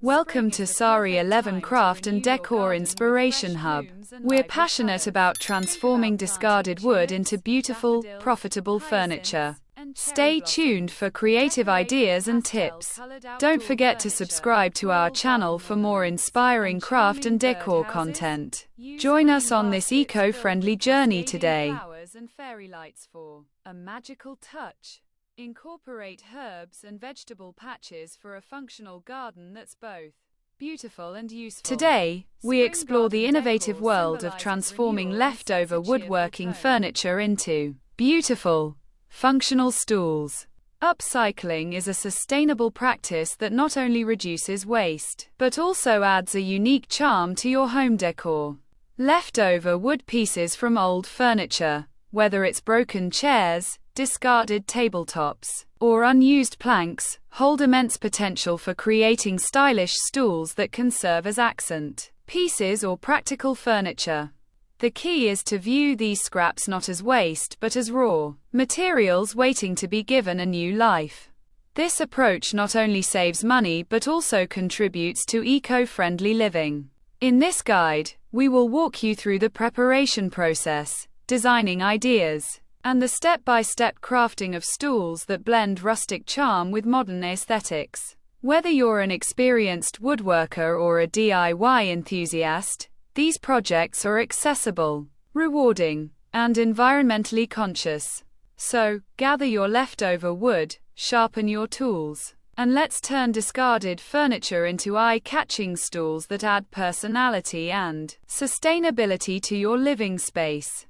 Welcome to Sari 11 Craft and Decor Inspiration Hub. We're passionate about transforming discarded wood into beautiful, profitable furniture. Stay tuned for creative ideas and tips. Don't forget to subscribe to our channel for more inspiring craft and decor content. Join us on this eco-friendly journey today. And fairy lights for a magical touch. Incorporate herbs and vegetable patches for a functional garden that's both beautiful and useful. Today, we explore the innovative world of transforming leftover woodworking furniture into beautiful, functional stools. Upcycling is a sustainable practice that not only reduces waste, but also adds a unique charm to your home decor. Leftover wood pieces from old furniture, whether it's broken chairs, discarded tabletops, or unused planks, hold immense potential for creating stylish stools that can serve as accent pieces or practical furniture. The key is to view these scraps not as waste but as raw materials waiting to be given a new life. This approach not only saves money but also contributes to eco-friendly living. In this guide, we will walk you through the preparation process, designing ideas, and the step-by-step crafting of stools that blend rustic charm with modern aesthetics. Whether you're an experienced woodworker or a DIY enthusiast, these projects are accessible, rewarding, and environmentally conscious. So, gather your leftover wood, sharpen your tools, and let's turn discarded furniture into eye-catching stools that add personality and sustainability to your living space.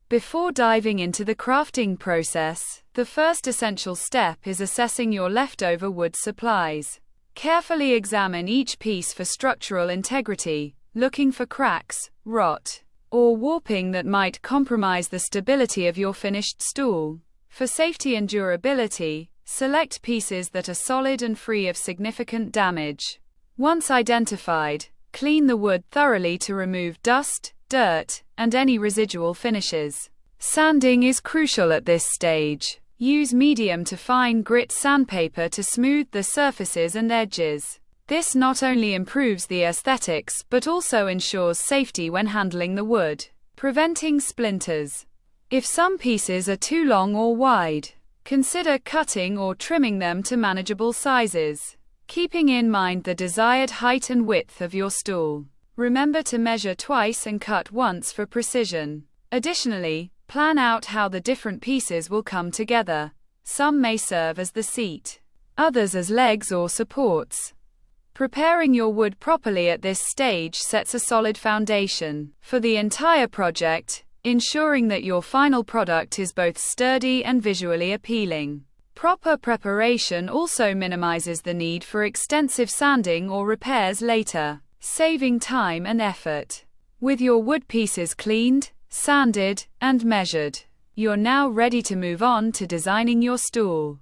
Before diving into the crafting process, the first essential step is assessing your leftover wood supplies. Carefully examine each piece for structural integrity, looking for cracks, rot, or warping that might compromise the stability of your finished stool. For safety and durability, select pieces that are solid and free of significant damage. Once identified, clean the wood thoroughly to remove dust, dirt, and any residual finishes. Sanding is crucial at this stage. Use medium to fine grit sandpaper to smooth the surfaces and edges. This not only improves the aesthetics but also ensures safety when handling the wood, preventing splinters. If some pieces are too long or wide, consider cutting or trimming them to manageable sizes, keeping in mind the desired height and width of your stool. Remember to measure twice and cut once for precision. Additionally, plan out how the different pieces will come together. Some may serve as the seat, others as legs or supports. Preparing your wood properly at this stage sets a solid foundation for the entire project, ensuring that your final product is both sturdy and visually appealing. Proper preparation also minimizes the need for extensive sanding or repairs later, saving time and effort. With your wood pieces cleaned, sanded, and measured, you're now ready to move on to designing your stool.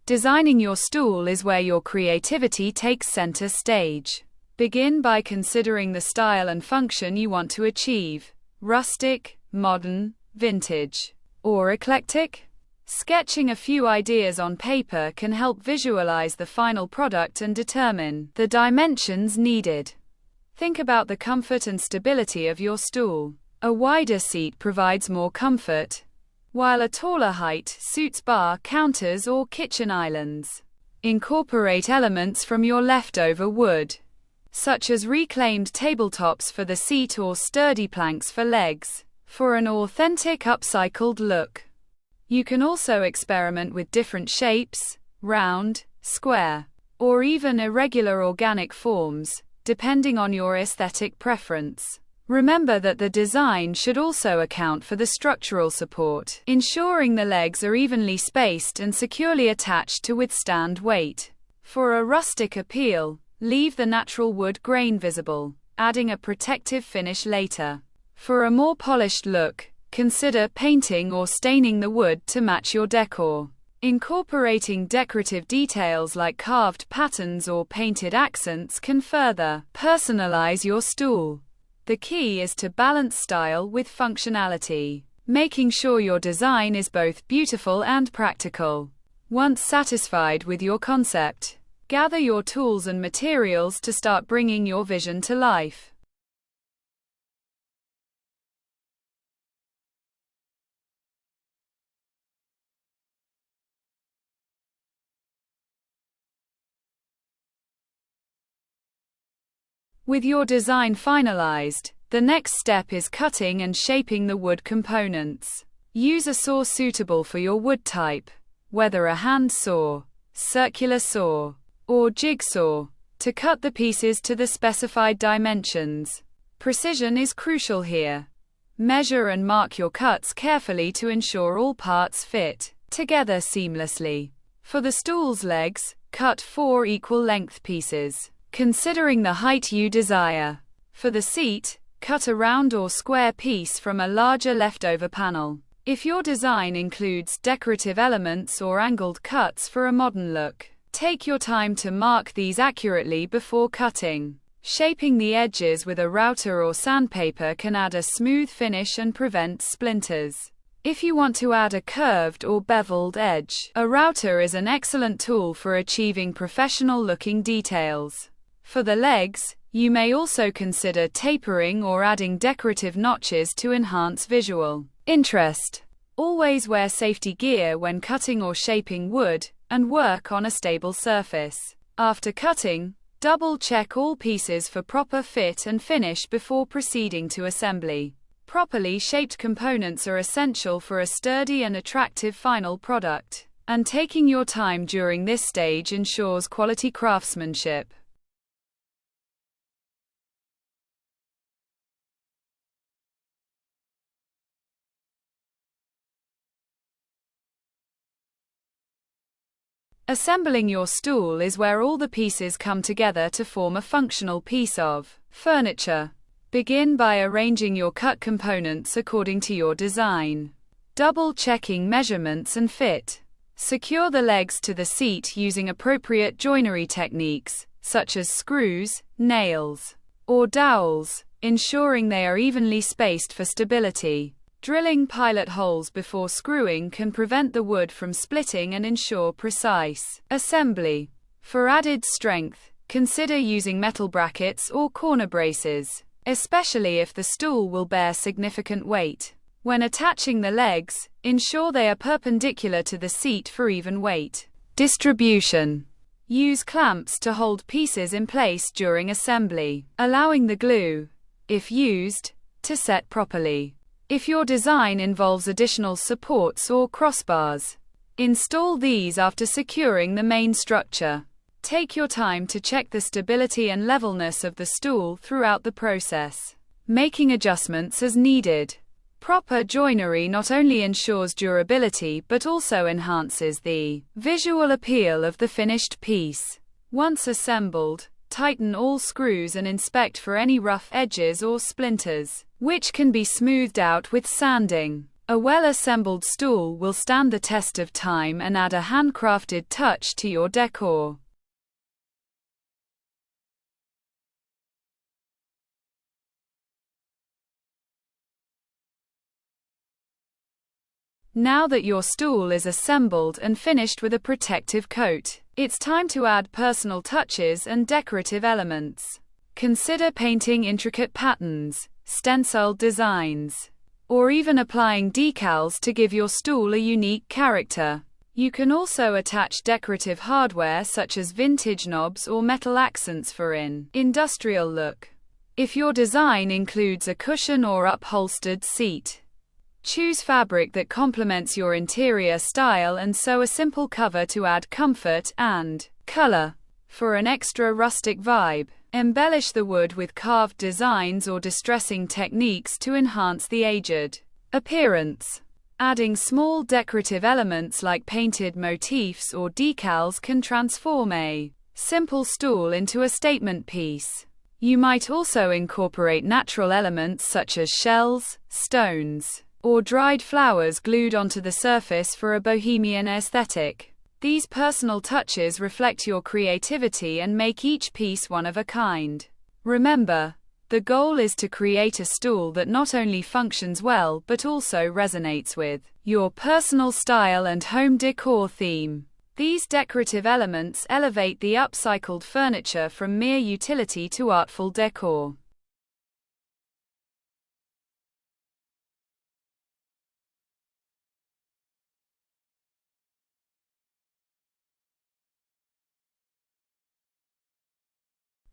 Designing your stool is where your creativity takes center stage. Begin by considering the style and function you want to achieve: rustic, modern, vintage, or eclectic. Sketching a few ideas on paper can help visualize the final product and determine the dimensions needed. Think about the comfort and stability of your stool. A wider seat provides more comfort, while a taller height suits bar counters or kitchen islands. Incorporate elements from your leftover wood, such as reclaimed tabletops for the seat or sturdy planks for legs, for an authentic upcycled look. You can also experiment with different shapes, round, square, or even irregular organic forms, depending on your aesthetic preference. Remember that the design should also account for the structural support, ensuring the legs are evenly spaced and securely attached to withstand weight. For a rustic appeal, leave the natural wood grain visible, adding a protective finish later. For a more polished look, consider painting or staining the wood to match your decor. Incorporating decorative details like carved patterns or painted accents can further personalize your stool. The key is to balance style with functionality, making sure your design is both beautiful and practical. Once satisfied with your concept, gather your tools and materials to start bringing your vision to life. With your design finalized, the next step is cutting and shaping the wood components. Use a saw suitable for your wood type, whether a hand saw, circular saw, or jigsaw, to cut the pieces to the specified dimensions. Precision is crucial here. Measure and mark your cuts carefully to ensure all parts fit together seamlessly. For the stool's legs, cut 4 equal length pieces, considering the height you desire. For the seat, cut a round or square piece from a larger leftover panel. If your design includes decorative elements or angled cuts for a modern look, take your time to mark these accurately before cutting. Shaping the edges with a router or sandpaper can add a smooth finish and prevent splinters. If you want to add a curved or beveled edge, a router is an excellent tool for achieving professional-looking details. For the legs, you may also consider tapering or adding decorative notches to enhance visual interest. Always wear safety gear when cutting or shaping wood, and work on a stable surface. After cutting, double-check all pieces for proper fit and finish before proceeding to assembly. Properly shaped components are essential for a sturdy and attractive final product, and taking your time during this stage ensures quality craftsmanship. Assembling your stool is where all the pieces come together to form a functional piece of furniture. Begin by arranging your cut components according to your design, double-checking measurements and fit. Secure the legs to the seat using appropriate joinery techniques, such as screws, nails, or dowels, ensuring they are evenly spaced for stability. Drilling pilot holes before screwing can prevent the wood from splitting and ensure precise assembly. For added strength, consider using metal brackets or corner braces, especially if the stool will bear significant weight. When attaching the legs, ensure they are perpendicular to the seat for even weight distribution. Use clamps to hold pieces in place during assembly, allowing the glue, if used, to set properly. If your design involves additional supports or crossbars, install these after securing the main structure. Take your time to check the stability and levelness of the stool throughout the process, making adjustments as needed. Proper joinery not only ensures durability but also enhances the visual appeal of the finished piece. Once assembled, tighten all screws and inspect for any rough edges or splinters, which can be smoothed out with sanding. A well-assembled stool will stand the test of time and add a handcrafted touch to your decor. Now that your stool is assembled and finished with a protective coat, it's time to add personal touches and decorative elements. Consider painting intricate patterns, stenciled designs, or even applying decals to give your stool a unique character. You can also attach decorative hardware such as vintage knobs or metal accents for an industrial look. If your design includes a cushion or upholstered seat, choose fabric that complements your interior style and sew a simple cover to add comfort and color. For an extra rustic vibe, embellish the wood with carved designs or distressing techniques to enhance the aged appearance. Adding small decorative elements like painted motifs or decals can transform a simple stool into a statement piece. You might also incorporate natural elements such as shells, stones, or dried flowers glued onto the surface for a bohemian aesthetic. These personal touches reflect your creativity and make each piece one of a kind. Remember, the goal is to create a stool that not only functions well but also resonates with your personal style and home decor theme. These decorative elements elevate the upcycled furniture from mere utility to artful decor.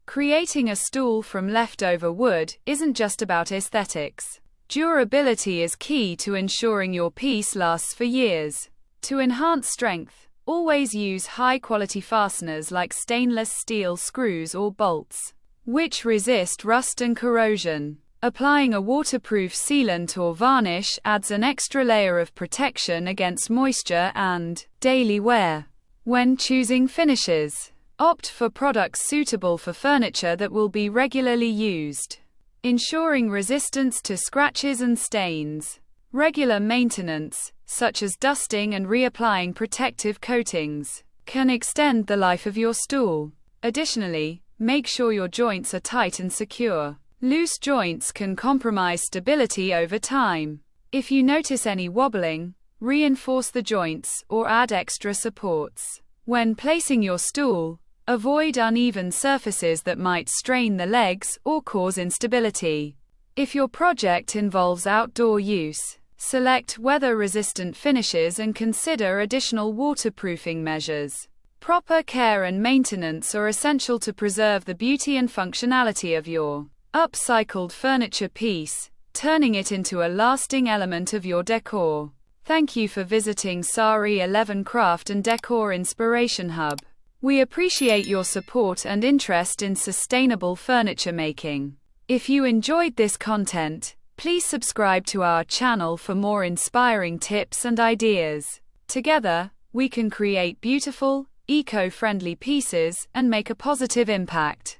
Creating a stool from leftover wood isn't just about aesthetics. Durability is key to ensuring your piece lasts for years. To enhance strength, always use high-quality fasteners like stainless steel screws or bolts, which resist rust and corrosion. Applying a waterproof sealant or varnish adds an extra layer of protection against moisture and daily wear. When choosing finishes, opt for products suitable for furniture that will be regularly used, ensuring resistance to scratches and stains. Regular maintenance, such as dusting and reapplying protective coatings, can extend the life of your stool. Additionally, make sure your joints are tight and secure. Loose joints can compromise stability over time. If you notice any wobbling, reinforce the joints or add extra supports. When placing your stool, avoid uneven surfaces that might strain the legs or cause instability. If your project involves outdoor use, select weather-resistant finishes and consider additional waterproofing measures. Proper care and maintenance are essential to preserve the beauty and functionality of your upcycled furniture piece, turning it into a lasting element of your decor. Thank you for visiting Sari 11 Craft and Decor Inspiration Hub. We appreciate your support and interest in sustainable furniture making. If you enjoyed this content, please subscribe to our channel for more inspiring tips and ideas. Together, we can create beautiful, eco-friendly pieces and make a positive impact.